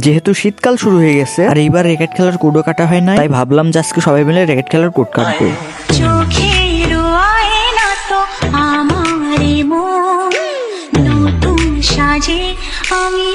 যেহেতু শীতকাল শুরু হয়ে গেছে আর এইবার র্যাকেট খেলার কোডও কাটা হয় না, তাই ভাবলাম যে আজকে সবাই মিলে র্যাকেট খেলার কোড কাটবো। চোখের আয়না তো আমারই মন, নতুন সাজে আমি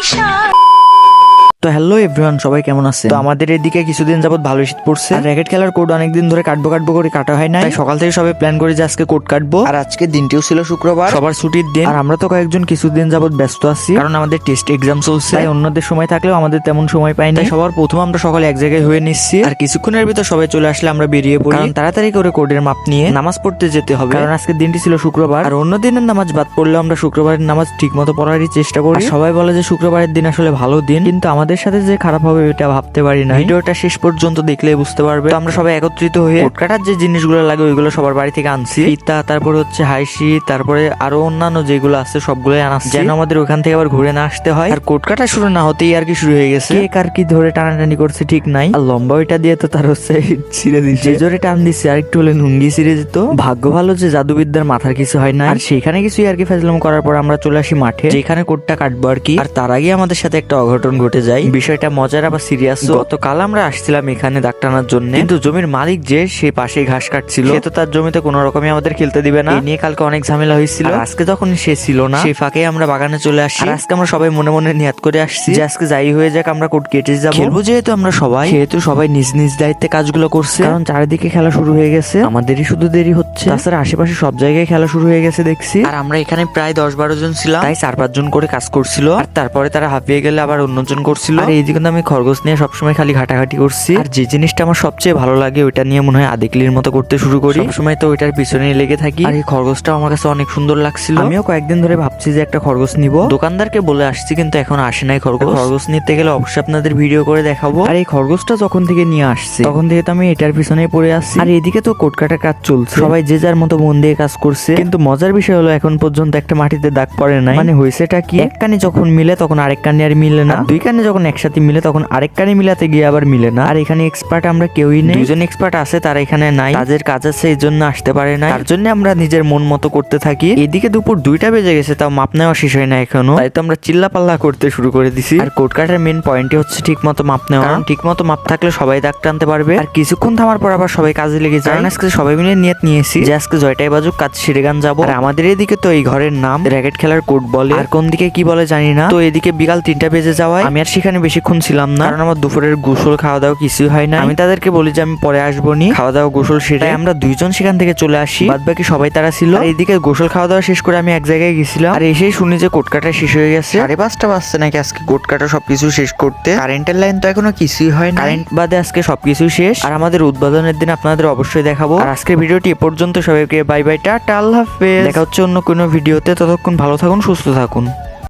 তো হ্যালো এভরিওয়ান, সবাই কেমন আছে? তো আমাদের এদিকে কিছুদিন যাবত ভালো শীত পড়ছে আর র্যাকেট খেলার কোড অনেকদিন ধরে কাটবো করে কাটা হয় না, তাই সকাল থেকে সবাই প্ল্যান করে যে আজকে কোড কাটবো। আর আজকে দিনটিও ছিল শুক্রবার, সবার ছুটির দিন। আর আমরা তো কয়েকজন কিছুদিন যাবত ব্যস্ত আছি, কারণ আমাদের টেস্ট এক্সাম চলছে, তাই অন্যদের সময় থাকলেও আমাদের তেমন সময় পাই না। সবার প্রথম আমরা সকালে এক জায়গায় হয়ে নিচ্ছি, আর কিছুক্ষণের ভিতর সবাই চলে আসলে আমরা বেরিয়ে পড়ি, কারণ তাড়াতাড়ি করে কোডের মাপ নিয়ে নামাজ পড়তে যেতে হবে, কারণ আজকের দিনটি ছিল শুক্রবার। আর অন্য দিনের নামাজ বাদ পড়লেও আমরা শুক্রবারের নামাজ ঠিক মতো পড়ারই চেষ্টা করি। সবাই বলে যে শুক্রবারের দিন আসলে ভালো দিন, কিন্তু আমাদের সাথে যে খারাপ হবে এটা ভাবতে পারি না। ভিডিওটা শেষ পর্যন্ত দেখলেই বুঝতে পারবে। তো আমরা সবাই একত্রিত হয়ে কোড কাটার যে জিনিসগুলো লাগে ওইগুলো সবার বাড়ি থেকে আনছি, ফিতা, তারপরে হচ্ছে হাইসি, তারপরে আরো অন্যান্য যেগুলো আছে সবগুলোই আনাচ্ছি, যেন আমাদের ওখান থেকে আবার ঘুরে না আসতে হয়। আর কোড কাটা শুরু না হতেই আর কি শুরু হয়ে গেছে, কেক আর কি ধরে টানাটানি করছে ঠিক নাই, আর লম্বা ওইটা দিয়ে তো তার হচ্ছে ছিঁড়ে দিচ্ছে, যে জোরে টান দিচ্ছে আর একটু হলে নুঙ্গি ছিঁড়ে যেত। ভাগ্য ভালো যে জাদুবিদ্যার মাথার কিছু হয় না। আর সেখানে কিছুই আর কি ফেজলাম করার পর আমরা চলে আসি মাঠে, যেখানে কোডটা কাটবো আর কি। আর তার আগে আমাদের সাথে একটা অঘটন ঘটে যায়। বিষয়টা মজার আবার সিরিয়াস। গতকাল আমরা আসছিলাম এখানে দাগ টানার জন্য, কিন্তু জমির মালিক যে সে পাশে ঘাস কাটছিল, সে তো তার জমিতে কোনো রকমই আমাদের খেলতে দিবে না। এই নিয়ে কালকে অনেক ঝামেলা হয়েছিল। আজকে যখন সে ছিল না, সে ফাঁকে আমরা বাগানে চলে আসি। আর আজকে আমরা সবাই মনে মনে নিয়াত করে আসছি যে আজকে যাই হয়ে যাক আমরা কোড কেটে যাবো, খেলবো যেহেতু আমরা সবাই, সেহেতু সবাই নিজ নিজ দায়িত্বে কাজগুলো করছে, কারণ চারিদিকে খেলা শুরু হয়ে গেছে, আমাদেরই শুধু দেরি হচ্ছে। তাছাড়া আশেপাশে সব জায়গায় খেলা শুরু হয়ে গেছে দেখছি। আর আমরা এখানে প্রায় 10-12 জন ছিলাম, তাই 4-5 জন করে কাজ করছিল। আর তারপরে তারা হাঁপিয়ে গেলে আবার অন্যজন করছিল। আর এইদিকে আমি খরগোশ নিয়ে সবসময় খালি ঘাটাঘাটি করছি। আর যে জিনিসটা আমার সবচেয়ে ভালো লাগে ওইটা নিয়ে মনে হয় আদিকলির মতো করতে শুরু করি, সবসময় তো ওইটার পিছনে লেগে থাকি। আর এই খরগোশটাও আমার কাছে অনেক সুন্দর লাগছিল, আমিও কয়েকদিন ধরে ভাবছি যে একটা খরগোশ নিব। দোকানদারকে বলে আসছি কিন্তু এখন আসে নাই খরগোশ। খরগোশ নিতে গেলে অবশ্যই আপনাদের ভিডিও করে দেখাবো। আর এই খরগোশটা যখন থেকে নিয়ে আসছে তখন থেকে তো আমি এটার পিছনেই পড়ে আসছি। আর এদিকে তো কোড কাটার কাজ চলছে, সবাই যে যার মতো মন দিয়ে কাজ করছে, কিন্তু মজার বিষয় হলো এখন পর্যন্ত একটা মাটিতে দাগ পড়ে নাই। মানে হয়েছেটা কি, এক কানে যখন মিলে তখন আরেক কানে আর মিলে না, দুই কানে যখন একসাথে মিলে তখন আরেক কানে মিলাতে গিয়ে আবার মিলে না। আর এখানে এক্সপার্ট আমরা কেউই নেই, দুজন এক্সপার্ট আছে তারা এখানে নাই, তাদের কাজ আছে এই জন্য আসতে পারে না, তার জন্য আমরা নিজের মন মতো করতে থাকি। এদিকে দুপুর 2টা বেজে গেছে, তাও মাপ নেওয়া শেষ হয় না এখনো, তাই তো আমরা চিল্লা পাল্লা করতে শুরু করে দিছি। আর কোড কাটার মেন পয়েন্টই হচ্ছে ঠিক মতো মাপ নেওয়া, কারণ ঠিক মতো মাপ থাকলে সবাই দাগ টানতে পারবে। আর কিছুক্ষণ থামার পর আবার সবাই কাজে লেগে যায়। আজকে সবাই মিলে নিয়ত নিয়েছি যে আজকে 6টায় বাজুক কাজ সেরে গান যাবো। আর আমাদের এদিকে তো এই ঘরের নাম র্যাকেট খেলার কোড বলে, আর কোন দিকে কি বলে জানি না। তো এদিকে বিকাল 3টা বেজে যাওয়ায় আমি আর সেখানে বেশিক্ষণ ছিলাম না, কারণ আমার দুপুরের গোসল খাওয়া দাওয়া কিছুই হয় না। আমি তাদেরকে বলি যে আমি পরে আসবো নি, খাওয়া দাওয়া গোসল সেরে আমরা 2 জন সেখান থেকে চলে আসি, বাদ বাকি সবাই তারা ছিল। আর এইদিকে গোসল খাওয়া দাওয়া শেষ করে আমি এক জায়গায় গেছিলাম, আর এসেই শুনি যে কোড কাটা শেষ হয়ে গেছে। 5:30 বাজছে নাকি আজকে কোড কাটা সবকিছু শেষ করতে। কারেন্টের লাইন তো এখনো কিছুই হয় না, কারেন্ট বাদে আজকে সবকিছু শেষ। আর আমাদের উদ্বোধনের দিন আপনাদের অবশ্যই দেখাবো। আর আজকের ভিডিওটি এ পর্যন্ত, সবাইকে বাই বাই, টাটা, আল্লাহ হাফেজ। দেখা হচ্ছে অন্য কোনো ভিডিওতে, ততক্ষণ ভালো থাকুন, সুস্থ থাকুন।